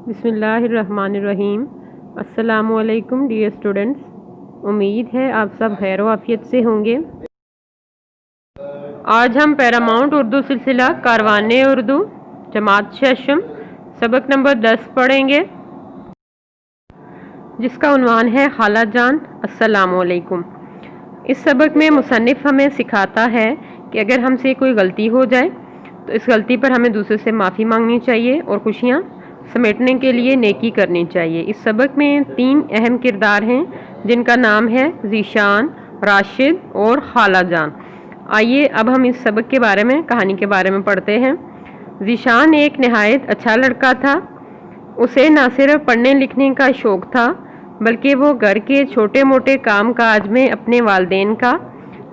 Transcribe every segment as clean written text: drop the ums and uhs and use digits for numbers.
بسم اللہ الرحمن الرحیم۔ السلام علیکم ڈیئر اسٹوڈنٹس، امید ہے آپ سب خیر و عافیت سے ہوں گے۔ آج ہم پیراماؤنٹ اردو سلسلہ کاروان اردو جماعت ششم سبق نمبر 10 پڑھیں گے، جس کا عنوان ہے خالہ جان السلام علیکم۔ اس سبق میں مصنف ہمیں سکھاتا ہے کہ اگر ہم سے کوئی غلطی ہو جائے تو اس غلطی پر ہمیں دوسرے سے معافی مانگنی چاہیے اور خوشیاں سمیٹنے کے لیے نیکی کرنی چاہیے۔ اس سبق میں 3 اہم کردار ہیں جن کا نام ہے ذیشان، راشد اور خالہ جان۔ آئیے اب ہم اس سبق کے بارے میں، کہانی کے بارے میں پڑھتے ہیں۔ ذیشان ایک نہایت اچھا لڑکا تھا۔ اسے نہ صرف پڑھنے لکھنے کا شوق تھا بلکہ وہ گھر کے چھوٹے موٹے کام کاج میں اپنے والدین کا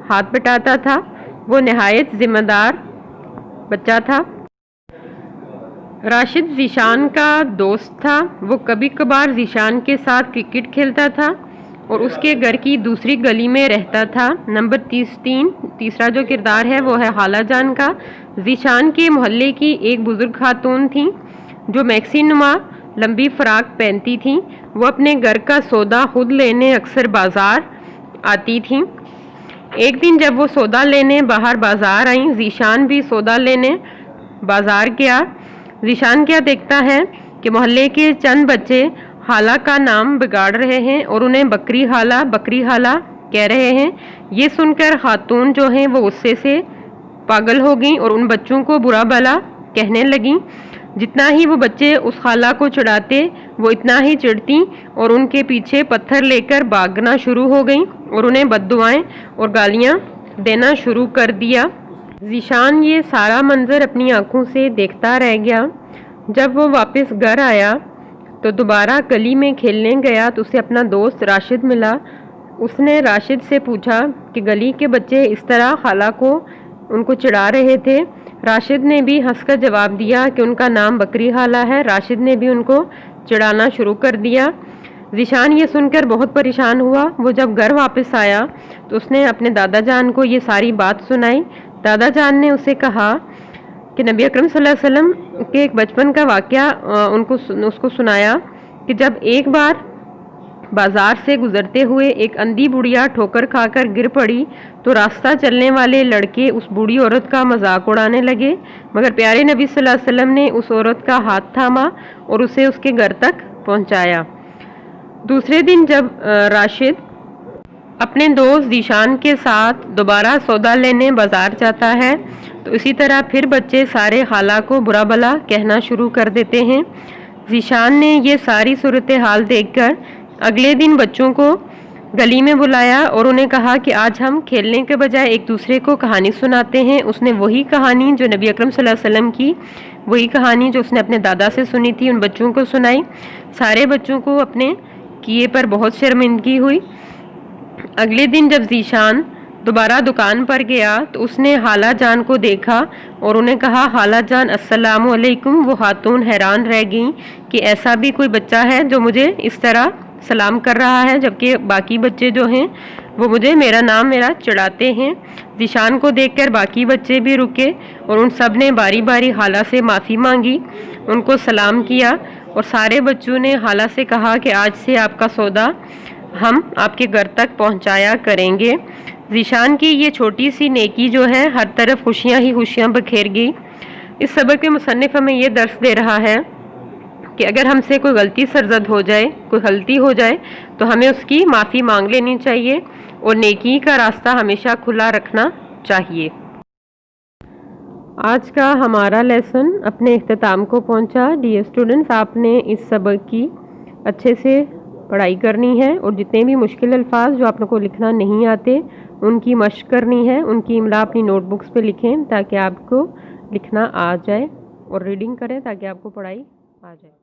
ہاتھ بٹاتا تھا۔ وہ نہایت ذمہ دار بچہ تھا۔ راشد ذیشان کا دوست تھا۔ وہ کبھی کبھار ذیشان کے ساتھ کرکٹ کھیلتا تھا اور اس کے گھر کی دوسری گلی میں رہتا تھا۔ نمبر 3 جو کردار ہے وہ ہے خالہ جان کا۔ ذیشان کے محلے کی ایک بزرگ خاتون تھیں جو میکسی نما لمبی فراق پہنتی تھیں۔ وہ اپنے گھر کا سودا خود لینے اکثر بازار آتی تھیں۔ ایک دن جب وہ سودا لینے باہر بازار آئیں، ذیشان بھی سودا لینے بازار گیا۔ ذیشان کیا دیکھتا ہے کہ محلے کے چند بچے خالہ کا نام بگاڑ رہے ہیں اور انہیں بکری خالہ کہہ رہے ہیں۔ یہ سن کر خاتون جو ہیں وہ غصے سے پاگل ہو گئیں اور ان بچوں کو برا بھلا کہنے لگیں۔ جتنا ہی وہ بچے اس خالہ کو چڑھاتے وہ اتنا ہی چڑھتی اور ان کے پیچھے پتھر لے کر بھاگنا شروع ہو گئیں اور انہیں بد دعائیں اور گالیاں دینا شروع کر دیا۔ ذیشان یہ سارا منظر اپنی آنکھوں سے دیکھتا رہ گیا۔ جب وہ واپس گھر آیا تو دوبارہ گلی میں کھیلنے گیا تو اسے اپنا دوست راشد ملا۔ اس نے راشد سے پوچھا کہ گلی کے بچے اس طرح خالہ کو ان کو چڑھا رہے تھے۔ راشد نے بھی ہنس کر جواب دیا کہ ان کا نام بکری خالہ ہے۔ راشد نے بھی ان کو چڑھانا شروع کر دیا۔ ذیشان یہ سن کر بہت پریشان ہوا۔ وہ جب گھر واپس آیا تو اس نے اپنے دادا جان کو یہ ساری بات سنائی۔ دادا جان نے اسے کہا کہ نبی اکرم صلی اللہ علیہ وسلم کے ایک بچپن کا واقعہ اس کو سنایا کہ جب ایک بار بازار سے گزرتے ہوئے ایک اندھی بڑھیا ٹھوکر کھا کر گر پڑی تو راستہ چلنے والے لڑکے اس بوڑھی عورت کا مذاق اڑانے لگے، مگر پیارے نبی صلی اللہ علیہ وسلم نے اس عورت کا ہاتھ تھاما اور اسے اس کے گھر تک پہنچایا۔ دوسرے دن جب راشد اپنے دوست ذیشان کے ساتھ دوبارہ سودا لینے بازار جاتا ہے تو اسی طرح پھر بچے سارے خالہ کو برا بھلا کہنا شروع کر دیتے ہیں۔ ذیشان نے یہ ساری صورتحال دیکھ کر اگلے دن بچوں کو گلی میں بلایا اور انہیں کہا کہ آج ہم کھیلنے کے بجائے ایک دوسرے کو کہانی سناتے ہیں۔ اس نے وہی کہانی جو نبی اکرم صلی اللہ علیہ وسلم کی، وہی کہانی جو اس نے اپنے دادا سے سنی تھی، ان بچوں کو سنائی۔ سارے بچوں کو اپنے کیے پر بہت شرمندگی ہوئی۔ اگلے دن جب ذیشان دوبارہ دکان پر گیا تو اس نے خالہ جان کو دیکھا اور انہیں کہا خالہ جان السلام علیکم۔ وہ خاتون حیران رہ گئیں کہ ایسا بھی کوئی بچہ ہے جو مجھے اس طرح سلام کر رہا ہے، جبکہ باقی بچے جو ہیں وہ مجھے میرا نام چڑھاتے ہیں۔ ذیشان کو دیکھ کر باقی بچے بھی رکے اور ان سب نے باری باری خالہ سے معافی مانگی، ان کو سلام کیا اور سارے بچوں نے خالہ سے کہا کہ آج سے آپ کا سودا ہم آپ کے گھر تک پہنچایا کریں گے۔ ذیشان کی یہ چھوٹی سی نیکی جو ہے ہر طرف خوشیاں ہی خوشیاں بکھیر گئی۔ اس سبق کے مصنف ہمیں یہ درس دے رہا ہے کہ اگر ہم سے کوئی غلطی سرزد ہو جائے، کوئی غلطی ہو جائے تو ہمیں اس کی معافی مانگ لینی چاہیے اور نیکی کا راستہ ہمیشہ کھلا رکھنا چاہیے۔ آج کا ہمارا لیسن اپنے اختتام کو پہنچا۔ ڈیئر اسٹوڈنٹس، آپ نے اس سبق کی اچھے سے پڑھائی کرنی ہے اور جتنے بھی مشکل الفاظ جو آپ کو لکھنا نہیں آتے ان کی مشق کرنی ہے۔ ان کی املا اپنی نوٹ بکس پہ لکھیں تاکہ آپ کو لکھنا آ جائے اور ریڈنگ کریں تاکہ آپ کو پڑھائی آ جائے۔